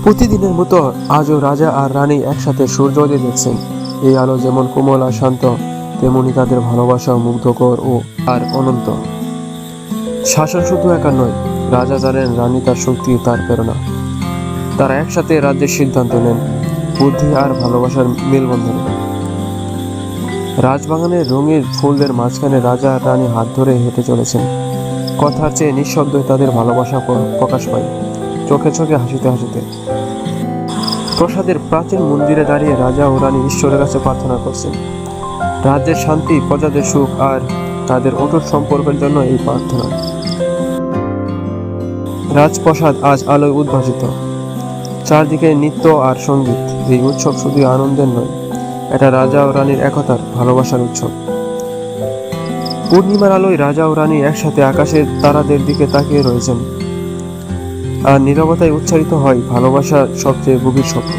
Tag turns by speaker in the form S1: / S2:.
S1: প্রতিদিনের মতো আজও রাজা আর রানী একসাথে সূর্যোদয় দেখছেন। এই আলো যেমন কোমল আর শান্ত, তেমনি তাদের ভালোবাসা মুগ্ধকর ও আর অনন্ত। শাসন শুধু একা নয়, রাজা জানেন রানী তার শক্তি, তার প্রেরণা। তারা একসাথে রাজ্যের সিদ্ধান্ত নেন, বুদ্ধি আর ভালোবাসার মেলবন্ধনে। রাজবাগানের রঙিন ফুলদের মাঝখানে রাজা আর রানী হাত ধরে হেঁটে চলেছেন। কথার চেয়ে নিঃশব্দে তাদের ভালোবাসা প্রকাশ পায়, চোখে চোখে হাসিতে হাসিতে। প্রাসাদের প্রাচীন মন্দিরে দাঁড়িয়ে রাজা ও রানী ঈশ্বরের কাছে প্রার্থনা করছেন। রাজ্যের শান্তি, প্রজাদের সুখ আর তাদের অটুট সম্পর্কের জন্য এই প্রার্থনা। রাজপ্রাসাদ আজ আলোয় উদ্ভাসিত, চারদিকে নৃত্য আর সঙ্গীত। এই উৎসব শুধু আনন্দের নয়, এটা রাজা ও রানীর একতার, ভালোবাসার উৎসব। পূর্ণিমার আলোয় রাজা ও রানী একসাথে আকাশের তারাদের দিকে তাকিয়ে রয়েছেন, আর নীরবতায় উচ্চারিত হয় ভালোবাসার সবচেয়ে গভীর শব্দ।